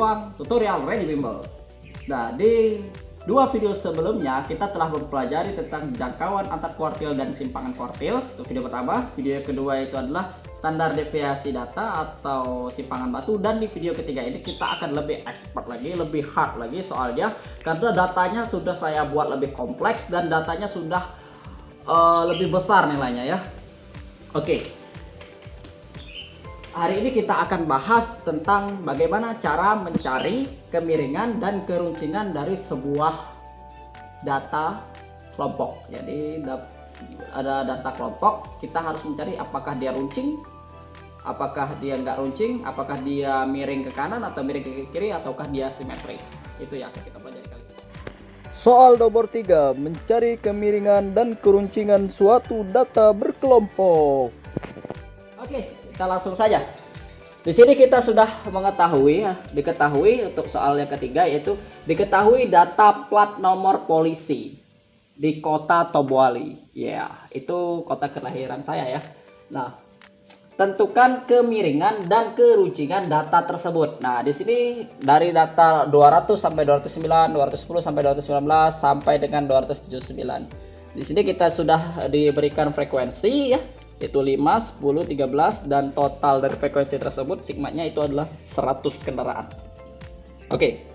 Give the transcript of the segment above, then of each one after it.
ruang tutorial Randy Bimbel. Nah, di dua video sebelumnya kita telah mempelajari tentang jangkauan antar kuartil dan simpangan kuartil. Untuk video pertama, video kedua itu adalah standar deviasi data atau simpangan batu, dan di video ketiga ini kita akan lebih expert lagi, lebih hard lagi soalnya karena datanya sudah saya buat lebih kompleks dan datanya sudah lebih besar nilainya ya. Oke. Hari ini kita akan bahas tentang bagaimana cara mencari kemiringan dan keruncingan dari sebuah data kelompok. Jadi ada data kelompok, kita harus mencari apakah dia runcing, apakah dia nggak runcing, apakah dia miring ke kanan atau miring ke kiri, ataukah dia simetris. Itu ya kita pelajari kali ini. Soal nomor 3, mencari kemiringan dan keruncingan suatu data berkelompok. Oke, kita langsung saja. Di sini kita sudah diketahui untuk soal yang ketiga, yaitu diketahui data plat nomor polisi di kota Tobuali. Ya, itu kota kelahiran saya ya. Nah, tentukan kemiringan dan keruncingan data tersebut. Nah, di sini dari data 200 sampai 209, 210 sampai 219 sampai dengan 279. Di sini kita sudah diberikan frekuensi ya, yaitu 5, 10, 13, dan total dari frekuensi tersebut sigmanya itu adalah 100 kendaraan. Oke.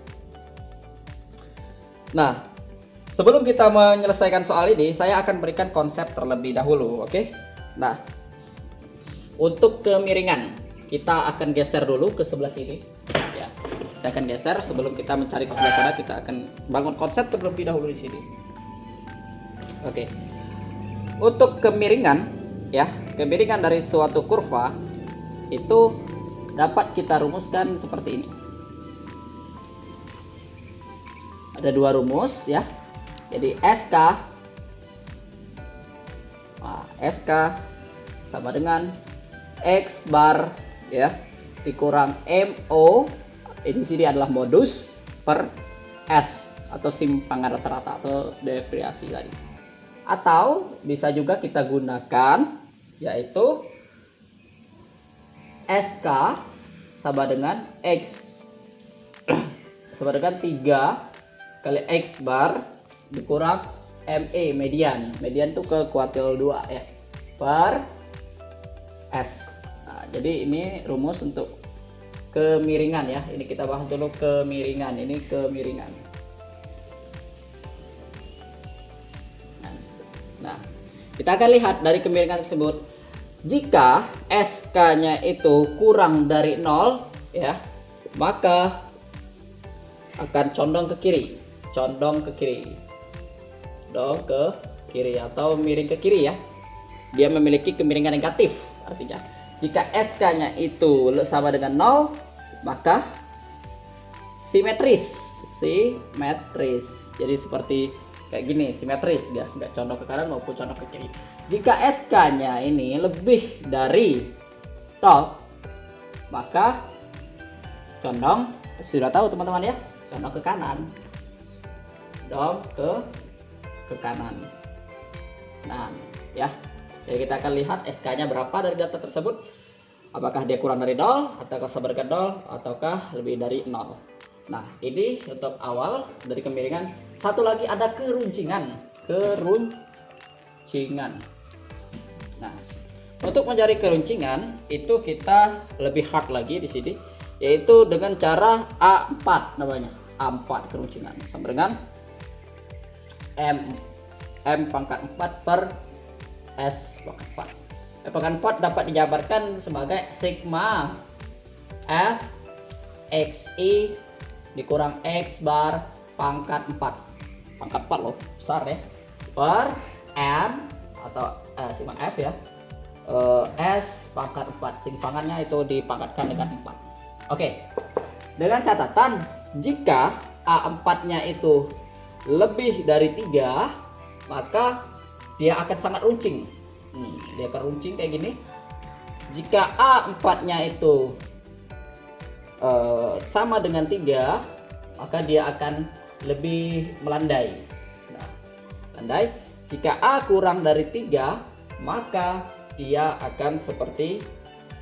Nah, sebelum kita menyelesaikan soal ini, saya akan berikan konsep terlebih dahulu, oke? Nah, untuk kemiringan, kita akan geser dulu ke sebelah sini. Ya, kita akan geser sebelum kita mencari ke sebelah sana, kita akan bangun konsep terlebih dahulu di sini. Oke. Untuk kemiringan, ya, kemiringan dari suatu kurva itu dapat kita rumuskan seperti ini. Ada dua rumus ya. Jadi SK sama dengan X bar ya dikurang MO, ini sini adalah modus per S atau simpangan rata-rata atau deviasi tadi. Atau bisa juga kita gunakan yaitu SK sama dengan X sama dengan 3 kali X bar dikurang ME median. Median itu ke kuartil 2 ya per S. Nah, jadi ini rumus untuk kemiringan ya. Ini kita bahas dulu kemiringan. Ini kemiringan. Nah, kita akan lihat dari kemiringan tersebut, jika SK-nya itu kurang dari 0 ya, maka akan condong ke kiri. Condong ke kiri atau miring ke kiri ya. Dia memiliki kemiringan negatif. Artinya, jika SK-nya itu sama dengan 0, maka simetris. Jadi seperti kayak gini, simetris ya, nggak condong ke kanan maupun condong ke kiri. Jika SK-nya ini lebih dari 0, maka condong, sudah tahu teman-teman ya, condong ke kanan. Ke kanan. Nah, ya. Jadi kita akan lihat SK-nya berapa dari data tersebut. Apakah dia kurang dari 0, ataukah sama dengan 0, ataukah lebih dari 0. Nah, ini untuk awal dari kemiringan. Satu lagi ada keruncingan. Nah, untuk mencari keruncingan itu kita lebih hard lagi di sini, yaitu dengan cara A4 namanya. A4 keruncingan sama dengan M pangkat 4 per S pangkat 4. Pangkat 4 dapat dijabarkan sebagai sigma F XI dikurang X bar pangkat 4. Pangkat 4 loh, besar ya. Per M atau sigma F ya. S pangkat 4, simpangannya itu dipangkatkan dengan 4. Oke. Dengan catatan, jika A4-nya itu lebih dari 3, maka dia akan sangat runcing. Dia akan runcing kayak gini. Jika A4-nya itu sama dengan 3, maka dia akan lebih melandai. Nah, landai. Jika A kurang dari 3, maka dia akan seperti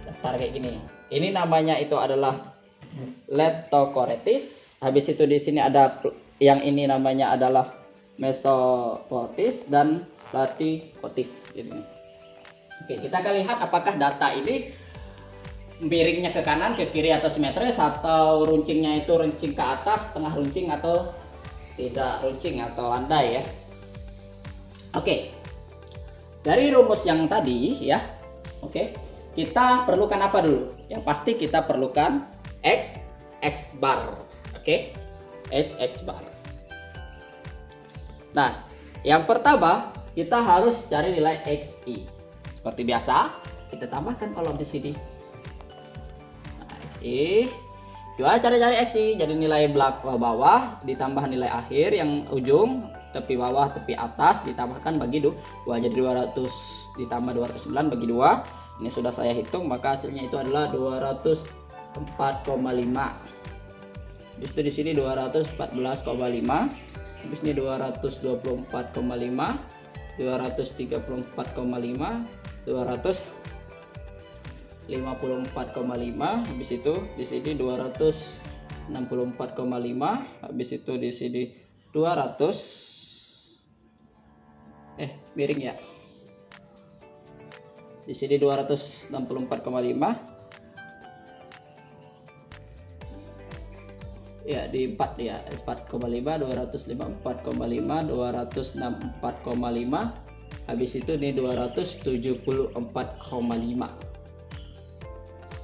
datar kayak gini. Ini namanya itu adalah Leptokoretis. Habis itu di sini ada yang ini namanya adalah Mesophotis dan Platypotis. Oke, kita akan lihat apakah data ini miringnya ke kanan, ke kiri atau simetris, atau runcingnya itu runcing ke atas, tengah runcing, atau tidak runcing atau landai ya. Oke, dari rumus yang tadi ya, oke, kita perlukan apa dulu? Yang pasti kita perlukan x bar, oke, x bar. Nah, yang pertama kita harus cari nilai xi. Seperti biasa, kita tambahkan kolom di sini. Nah, xi, coba cari xi, jadi nilai belakang bawah ditambah nilai akhir yang ujung, tepi bawah tepi atas ditambahkan bagi 2, jadi 200 ditambah 209 bagi 2. Ini sudah saya hitung, maka hasilnya itu adalah 204,5. Habis itu di sini 214,5. Habis ini 224,5, 234,5, 254,5. Habis itu di sini 264,5. Habis itu di sini 200. Miring ya. Di sini 264,5. Ya, di 4 ya, 4,5, 254,5, 264,5. Habis itu nih 274,5.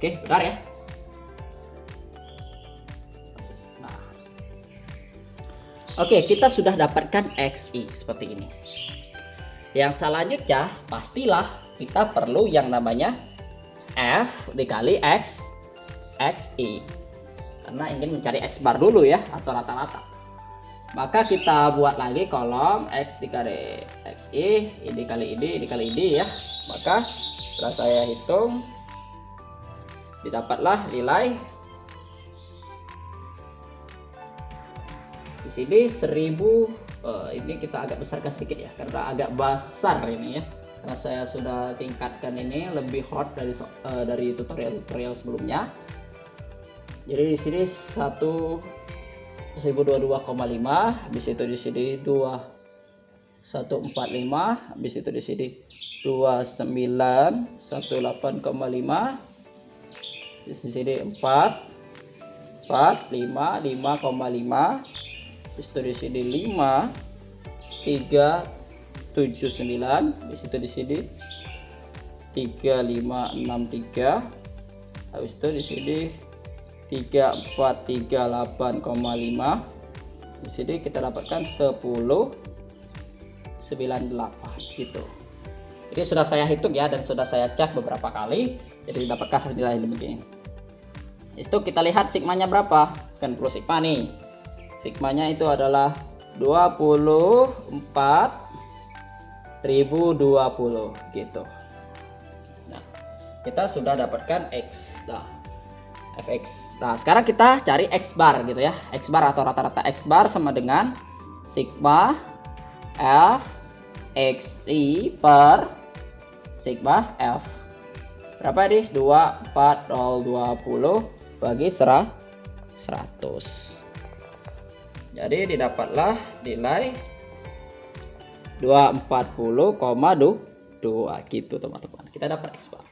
Oke, benar ya. Nah. Oke, kita sudah dapatkan xi seperti ini. Yang selanjutnya pastilah kita perlu yang namanya f dikali xi, karena ingin mencari x bar dulu ya, atau rata-rata. Maka kita buat lagi kolom x dikali xi, ini kali ini ya. Maka setelah saya hitung, didapatlah nilai di sini 1000. Ini kita agak besarkan sedikit ya, karena agak besar ini ya, karena saya sudah tingkatkan ini lebih hot dari tutorial sebelumnya. Jadi di sini 1022,5, habis itu di sini 2145, habis itu di sini 2918,5, di sini 4, 5,5. Di sini 5, 379, di situ di sini 3563, habis itu di sini 3438,5. Di sini kita dapatkan 1098 gitu. Jadi sudah saya hitung ya, dan sudah saya cek beberapa kali, jadi dapatkan nilai begini. Itu kita lihat sigmanya berapa, kan perlu sigma nih. Sigmanya itu adalah 24.020 gitu. Nah, kita sudah dapatkan x. Nah, fx. Nah, sekarang kita cari x bar gitu ya. X bar atau rata-rata x bar sama dengan sigma f xi per sigma f. Berapa nih? 24.020 bagi 100. Jadi didapatlah nilai 240,2 gitu teman-teman. Kita dapat x bar.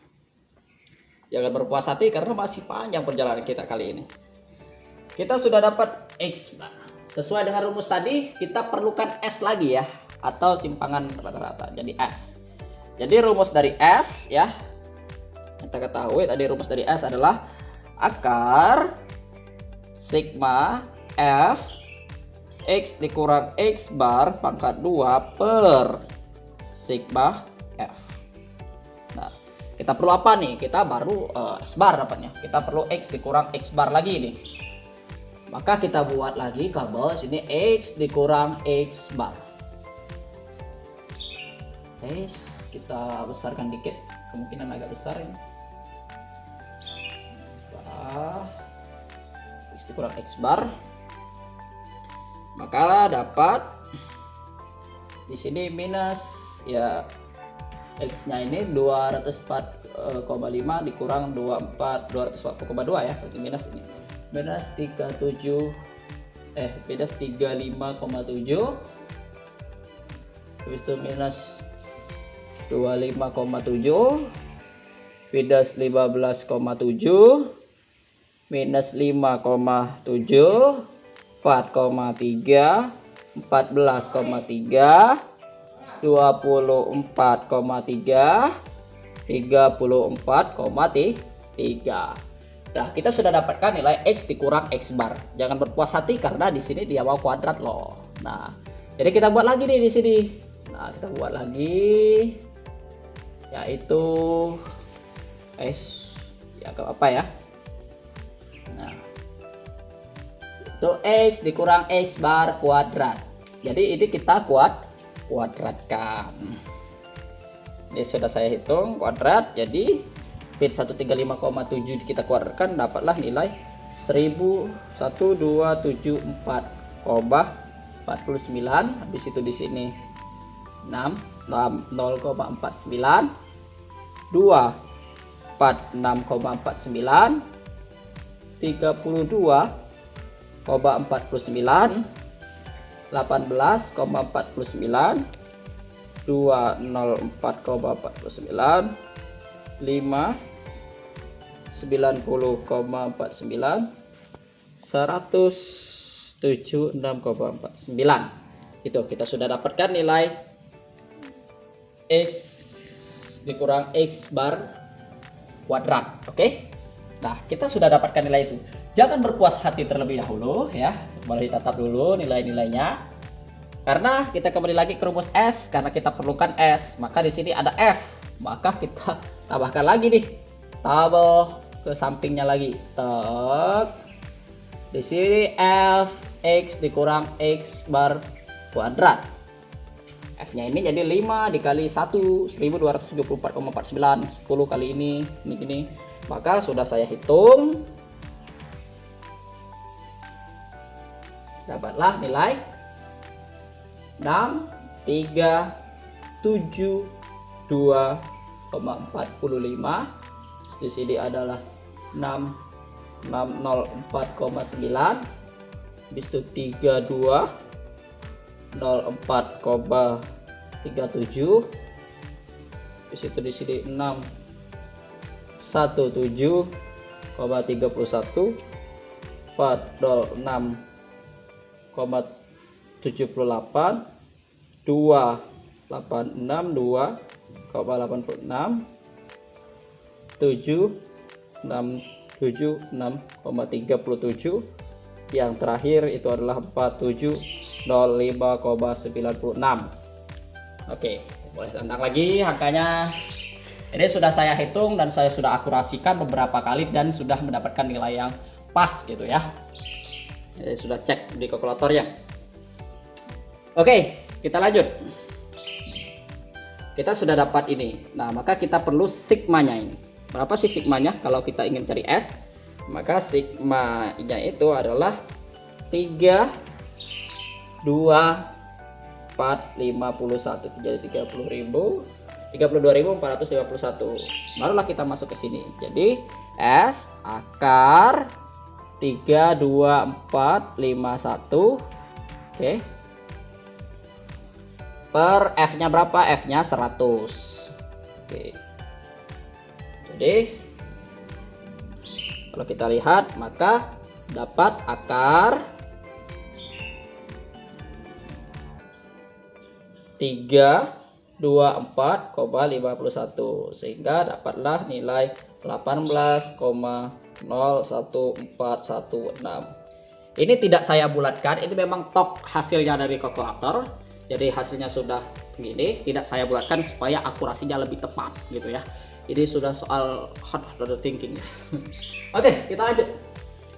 Jangan berpuas hati karena masih panjang perjalanan kita kali ini. Kita sudah dapat x bar. Sesuai dengan rumus tadi, kita perlukan s lagi ya, atau simpangan rata-rata. Jadi s. Jadi rumus dari s ya, kita ketahui tadi rumus dari s adalah akar sigma f x dikurang x bar pangkat 2 per sigma f. Nah, kita perlu apa nih? Kita baru x bar dapatnya. Kita perlu x dikurang x bar lagi nih. Maka kita buat lagi kabel sini x dikurang x bar. Kita besarkan dikit, kemungkinan agak besar ini. X dikurang x bar. Maka dapat di sini minus ya, x-nya ini 204,5 dikurang 240,2 ya, berarti minus ini minus 35,7 habis itu minus 25,7 minus 15,7 minus 5,7 4,3 14,3 24,3 34,3. Nah, kita sudah dapatkan nilai X dikurang X bar. Jangan berpuas hati karena di sini dia mau kuadrat loh. Nah, jadi kita buat lagi nih di sini. Nah, kita buat lagi yaitu X ya ke apa ya? Nah, itu X dikurang X bar kuadrat. Jadi ini kita kuadratkan. Ini sudah saya hitung kuadrat, jadi bit 135,7 kita kuadratkan dapatlah nilai 1127,49. Habis itu di sini 6 0,49 2 46,49 32,49 18,49 204,49 5 90,49 176,49. Itu kita sudah dapatkan nilai X dikurang X bar kuadrat. Oke. Nah, kita sudah dapatkan nilai itu. Jangan berpuas hati terlebih dahulu ya. Boleh ditatap dulu nilai-nilainya. Karena kita kembali lagi ke rumus S, karena kita perlukan S, maka di sini ada F. Maka kita tambahkan lagi nih tabel ke sampingnya lagi. Tek. Di sini F X dikurang X bar kuadrat. F-nya ini jadi 5 dikali 1 1274,49 10 kali ini gini. Maka sudah saya hitung. Dapatlah nilai 637,2,45. Di sini adalah 6604,9. Habis itu 3204,37. Habis itu di sini 617,31 406,78 286,86 767,37. Yang terakhir itu adalah 4705,96. Oke, boleh tandang lagi angkanya. Ini sudah saya hitung dan saya sudah akurasikan beberapa kali dan sudah mendapatkan nilai yang pas gitu ya. Jadi sudah cek di kalkulatornya. Oke, kita lanjut. Kita sudah dapat ini. Nah, maka kita perlu sigmanya ini. Berapa sih sigmanya kalau kita ingin cari S? Maka sigmanya itu adalah 3 2 4 51 jadi 32.451. Barulah kita masuk ke sini. Jadi S akar 32451. Oke. Per F-nya berapa? F-nya 100. Oke. Jadi kalau kita lihat maka dapat akar 324,51 sehingga dapatlah nilai 18,01416. Ini tidak saya bulatkan, ini memang tok hasilnya dari kalkulator. Jadi hasilnya sudah begini, tidak saya bulatkan supaya akurasinya lebih tepat gitu ya. Ini sudah soal hot order thinking. Oke, kita lanjut.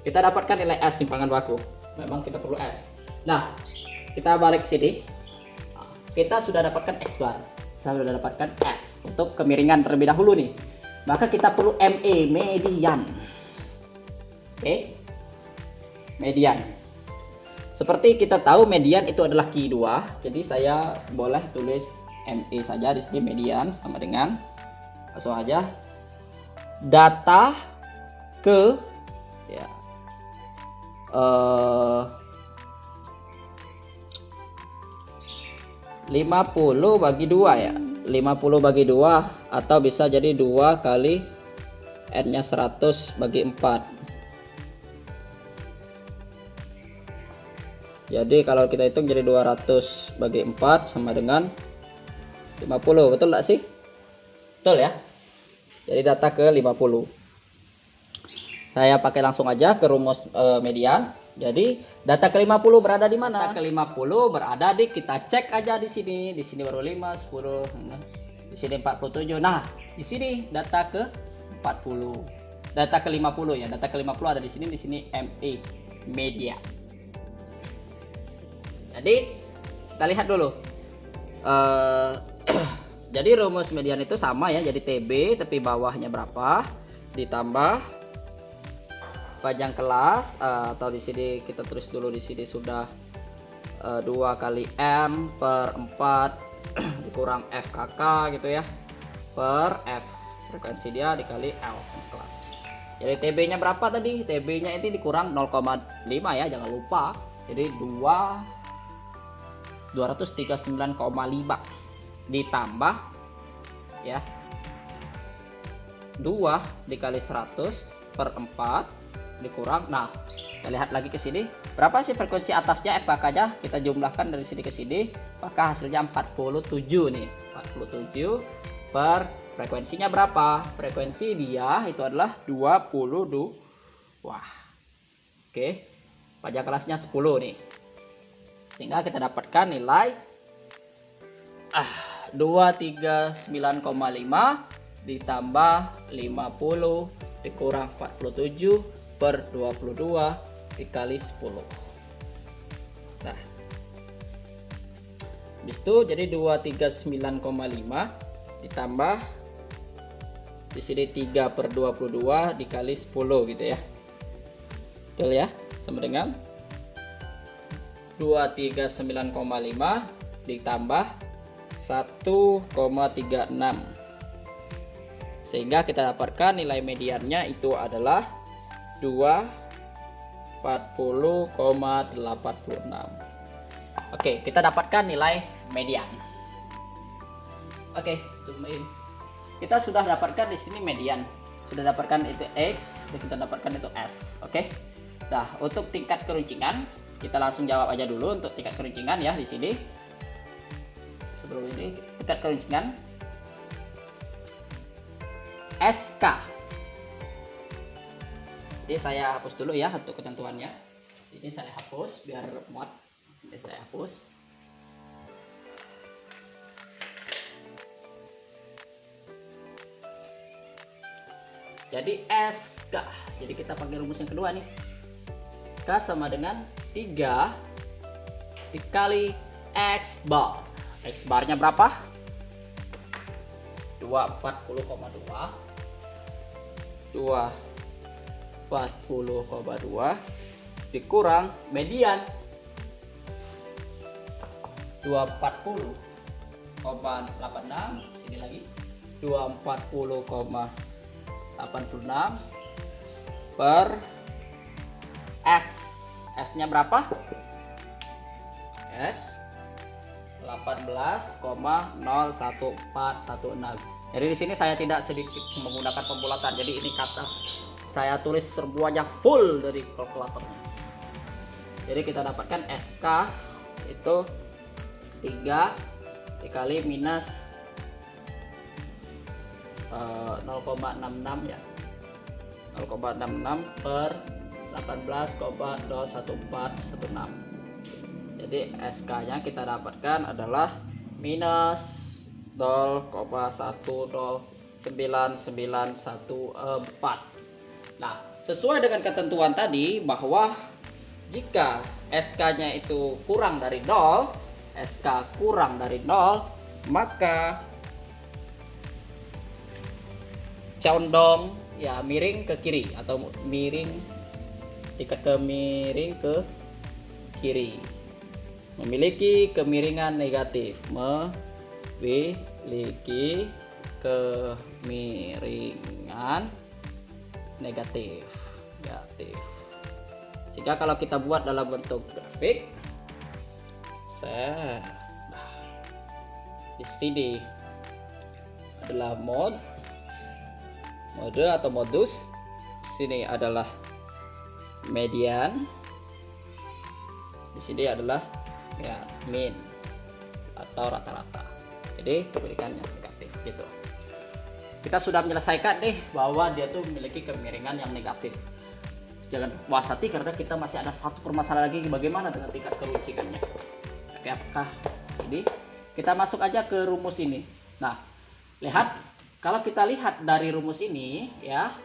Kita dapatkan nilai S simpangan baku. Memang kita perlu S. Nah, kita balik sini. Kita sudah dapatkan X bar. Saya sudah dapatkan S untuk kemiringan terlebih dahulu nih. Maka kita perlu ME, median. Oke. Median. Seperti kita tahu median itu adalah Q2. Jadi saya boleh tulis ME saja di sini, median sama dengan langsung aja data ke ya 50 bagi 2 ya, 50 bagi 2, atau bisa jadi 2 kali N nya 100 bagi 4. Jadi kalau kita hitung jadi 200 bagi 4 sama dengan 50, betul nggak sih? Betul ya. Jadi data ke 50. Saya pakai langsung aja ke rumus median. Jadi data ke 50 berada di mana? Data ke 50 berada di, kita cek aja di sini. Di sini baru 5, 10, di sini 47. Nah, di sini data ke 40. Data ke 50 ya. Data ke 50 ada di sini ME media. Jadi kita lihat dulu. Jadi rumus median itu sama ya. Jadi TB tapi bawahnya berapa ditambah panjang kelas, atau di sini kita tulis dulu, di sini sudah 2 kali N per 4 dikurang FKK gitu ya, per F frekuensi dia dikali L kelas. Jadi TB nya berapa tadi? TB nya itu dikurang 0,5 ya, jangan lupa. Jadi 239,5 ditambah ya 2 dikali 100 per 4 dikurang. Nah, kita lihat lagi ke sini. Berapa sih frekuensi atasnya FKK nya? Kita jumlahkan dari sini ke sini, maka hasilnya 47 nih. 47 per frekuensinya berapa? Frekuensi dia itu adalah 22. Wah. Oke. Panjang kelasnya 10 nih. Sehingga kita dapatkan nilai 239,5 ditambah 50 dikurang 47 per 22 dikali 10. Nah, habis itu jadi 239,5 ditambah di sini 3 per 22 dikali 10 gitu ya. Betul ya? Sama dengan 239,5 ditambah 1,36, sehingga kita dapatkan nilai mediannya itu adalah 240,86. Oke, kita dapatkan nilai median. Oke, zoom in. Kita sudah dapatkan di sini median, sudah dapatkan itu X, dan kita dapatkan itu S. Oke. Nah, untuk tingkat keruncingan kita langsung jawab aja dulu untuk tingkat keruncingan ya di sini. Sebelum ini tingkat keruncingan SK. Jadi saya hapus dulu ya untuk ketentuannya. Ini saya hapus biar muat. Ini saya hapus. Jadi SK. Jadi kita pakai rumus yang kedua nih. SK sama dengan 3 dikali X bar. X barnya berapa? 240,2 dikurang median 240,86, sini lagi 240,86 per S nya berapa? S 18,01416. Jadi di sini saya tidak sedikit menggunakan pembulatan. Jadi ini kata saya tulis semuanya full dari kalkulatornya. Jadi kita dapatkan SK itu 3 dikali minus 0,66 ya. 0,66 per 18,01416. Jadi SK nya kita dapatkan adalah minus 0,109914. Nah, sesuai dengan ketentuan tadi bahwa jika SK nya itu kurang dari 0, SK kurang dari 0, maka condong ya miring ke kiri atau miring tingkat kemiring ke kiri. Memiliki kemiringan negatif, memiliki kemiringan negatif. Sehingga kalau kita buat dalam bentuk grafik, di sini adalah mode atau modus, di sini adalah median, di sini adalah ya min atau rata-rata. Jadi kemiringannya negatif gitu. Kita sudah menyelesaikan nih bahwa dia tuh memiliki kemiringan yang negatif. Jangan puas hati karena kita masih ada satu permasalahan lagi, bagaimana dengan tingkat keruncingannya. Oke, apakah jadi kita masuk aja ke rumus ini. Nah, lihat, kalau kita lihat dari rumus ini ya,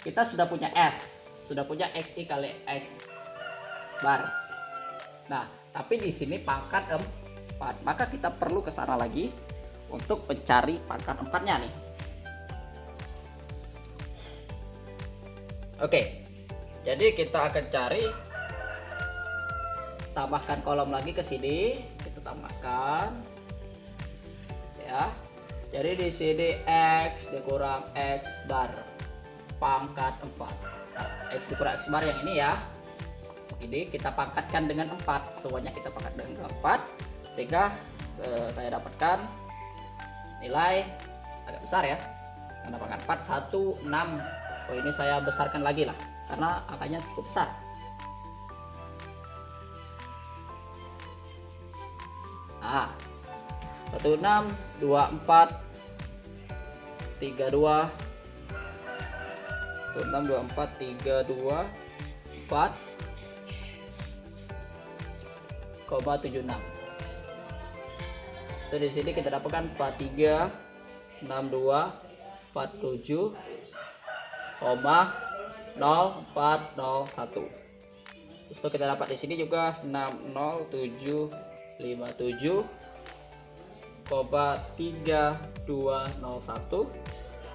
kita sudah punya S, sudah punya XI kali X bar. Nah, tapi di sini pangkat 4, maka kita perlu ke sana lagi untuk mencari pangkat 4-nya nih. Oke, jadi kita akan cari, tambahkan kolom lagi ke sini, kita tambahkan ya. Jadi di sini X dikurang X bar pangkat 4. Nah, X dikurang X bar yang ini ya, ini kita pangkatkan dengan 4, semuanya kita pangkat dengan 4, sehingga saya dapatkan nilai agak besar ya, karena pangkat 4 1 6. Oh, ini saya besarkan lagi lah karena angkanya cukup besar. Nah, 16 24 32 16 24 32 4 76. So, di sini kita dapatkan 43 62 47 0401. Terus kita dapat di sini juga 60757 3201.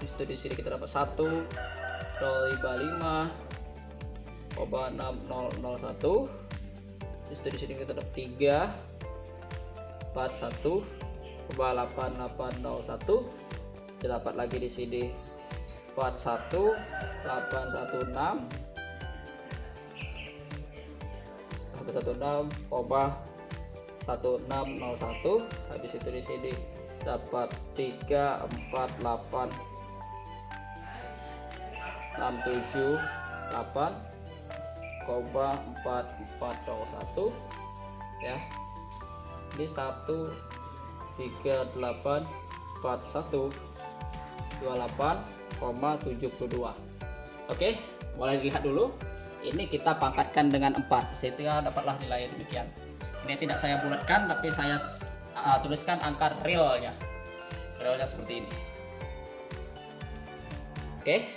Terus di sini kita dapat 1055 6001. Terus di sini kita dapat 341 8801. Kita dapat lagi di sini 41 816 1601. Habis itu di sini dapat 348 678 4401 ya. Ini 13841 28,72. Oke, mulai dilihat dulu. Ini kita pangkatkan dengan 4 sehingga dapatlah nilai demikian. Ini tidak saya bulatkan tapi saya tuliskan angka realnya. Realnya seperti ini. Oke.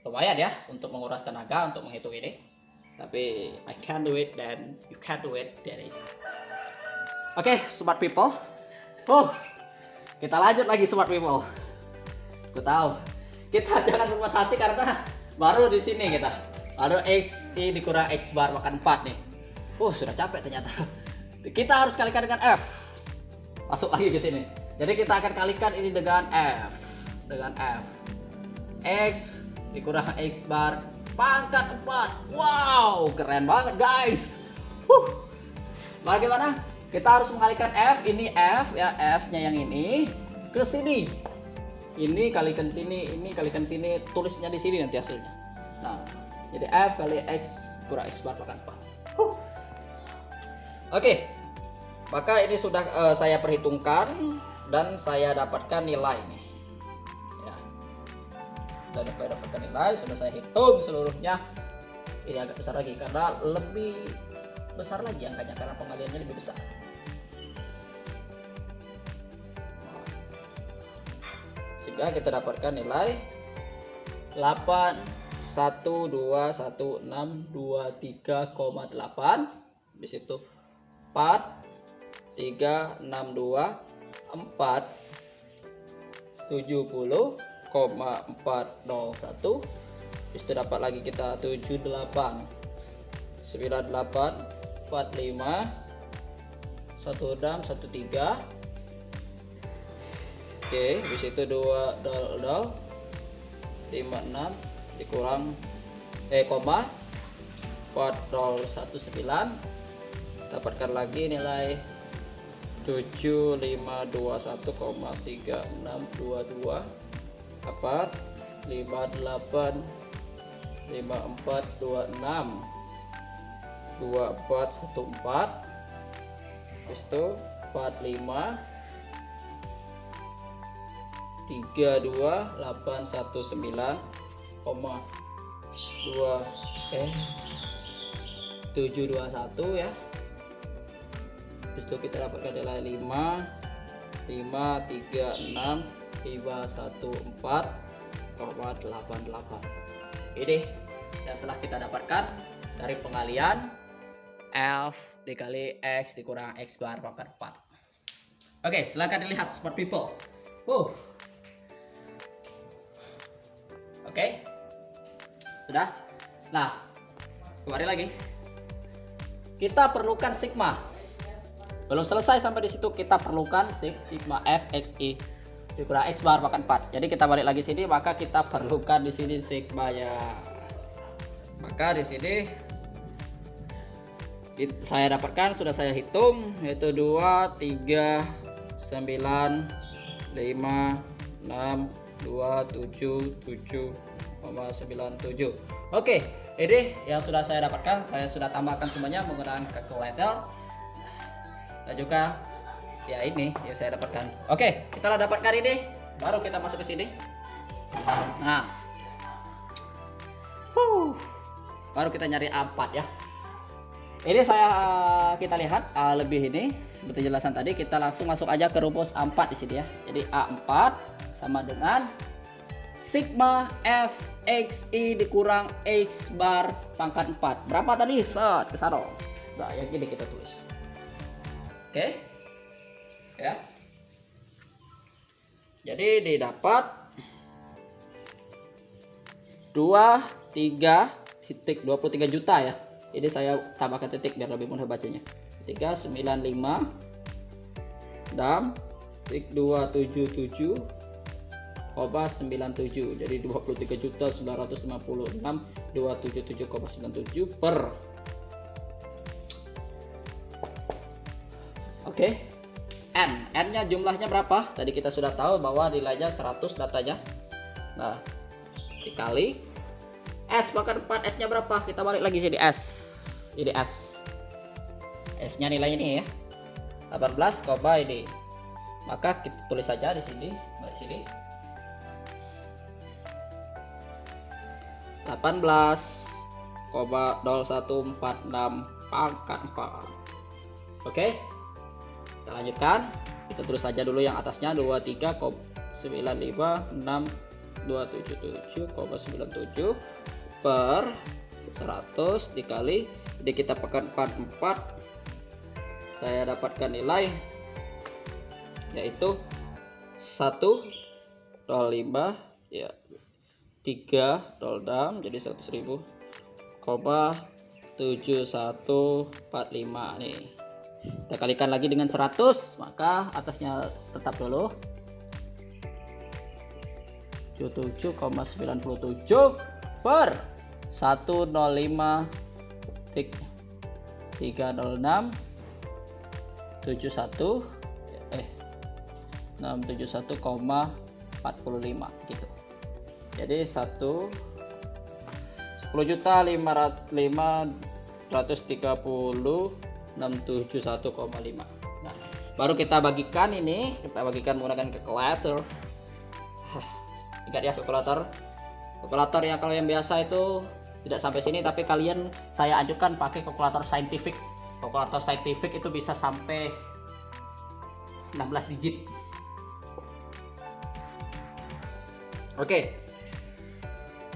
Lumayan ya untuk menguras tenaga untuk menghitung ini. Tapi I can do it dan you can do it, that is. Oke, smart people. Kita lanjut lagi smart people. Aku tahu kita jangan berpuas hati karena baru di sini kita ada X dikurang X bar makan 4 nih. Sudah capek ternyata. Kita harus kalikan dengan F. Masuk lagi ke sini. Jadi kita akan kalikan ini dengan F. X dikurang X bar pangkat 4. Wow, keren banget guys. Bagaimana? Kita harus mengalikan F, ini F ya, F-nya yang ini ke sini. Ini kalikan sini, ini kalikan sini, tulisnya di sini nanti hasilnya. Nah, jadi F kali X kurang X bar pangkat 4. Oke. Maka ini sudah saya perhitungkan dan saya dapatkan nilai nih. Ya. Dan saya dapatkan nilai, sudah saya hitung seluruhnya. Ini agak besar lagi karena lebih besar lagi angkanya karena pengaliannya lebih besar. Sehingga kita dapatkan nilai 8121623,8. Di situ 43624 70,401. Itu dapat lagi kita 78 98 45 1613. Oke, di situ 2 56 dikurang koma 4019, dapatkan lagi nilai 7521,3622 dapat 585426 2414, terus itu 45 32819, 721 ya. Terus itu kita dapatkan nilai 5,536,514,88. Ini yang telah kita dapatkan dari pengalian F dikali X dikurang X bar pangkat 4. Oke, silahkan dilihat smart people. Oke, sudah. Nah, kembali lagi. Kita perlukan sigma. Belum selesai sampai di situ, kita perlukan sigma F X I dikurang X bar pangkat 4. Jadi kita balik lagi sini, maka kita perlukan di sini sigma ya. Maka di sini saya dapatkan, sudah saya hitung, yaitu 2, 3, 9, 5, 6, 2, 7, 7,97. Oke, ini yang sudah saya dapatkan. Saya sudah tambahkan semuanya menggunakan kalkulator. Dan juga ya ini yang saya dapatkan. Oke, kita telah dapatkan ini, baru kita masuk ke sini. Nah, baru kita nyari A4 ya. Ini kita lihat lebih ini seperti jelasan tadi, kita langsung masuk aja ke rumus A4 di sini ya. Jadi A4 sama dengan sigma F X I dikurang X bar pangkat 4. Berapa tadi? Set ke sana. Nah, yang ini kita tulis. Oke. Ya. Jadi didapat 23 juta ya. Ini saya tambahkan titik biar lebih mudah bacanya. 395 dan 277,97. Jadi 23.956.277,97 per. Oke. N-nya jumlahnya berapa? Tadi kita sudah tahu bahwa nilainya 100 datanya. Nah, dikali S bahkan 4, S nya berapa? Kita balik lagi sini S. Ini S. S nya nilai ini ya. 18, ini. Maka kita tulis saja di sini, balik sini. 18,0146 pangkat 4. Oke. Kita lanjutkan. Kita tulis saja dulu yang atasnya 23,956,277,97 per 100 dikali, jadi kita pekan 44, saya dapatkan nilai yaitu 105 ya, 3 jadi 100.000,7145 nih. Kita kalikan lagi dengan 100, maka atasnya tetap dulu 77,97 per 671,45 gitu. Jadi 10.530.671,5. Nah, baru kita bagikan ini, menggunakan kalkulator. Ingat ya, kalkulator yang kalau yang biasa itu tidak sampai sini, tapi kalian saya anjurkan pakai kalkulator scientific. Kalkulator scientific itu bisa sampai 16 digit. Oke.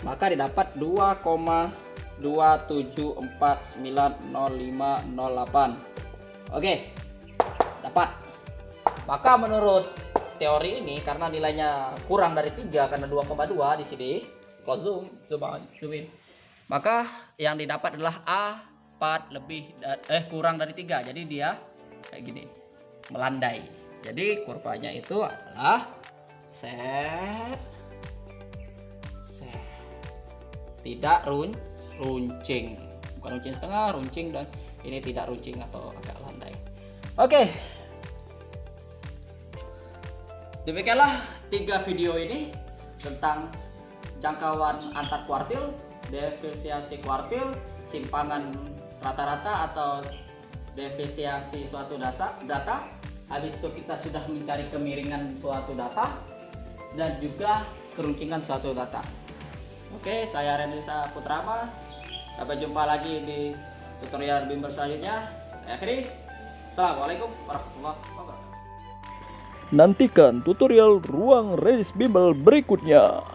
Maka didapat 2,27490,508. Oke. Dapat. Maka menurut teori ini, karena nilainya kurang dari 3 karena 2,2 di sini, close zoom in. Maka yang didapat adalah A4 kurang dari 3. Jadi dia kayak gini, melandai. Jadi kurvanya itu adalah set tidak runcing, bukan runcing setengah, runcing, dan ini tidak runcing atau agak landai. Oke, demikianlah 3 video ini tentang jangkauan antar kuartil, defisiasi kuartil, simpangan rata-rata atau defisiasi suatu data. Habis itu kita sudah mencari kemiringan suatu data dan juga keruncingan suatu data. Oke, saya Renisa Putrama. Sampai jumpa lagi di tutorial bimbel selanjutnya. Saya akhiri. Assalamualaikum warahmatullahi wabarakatuh. Nantikan tutorial ruang Redis Bimbel berikutnya.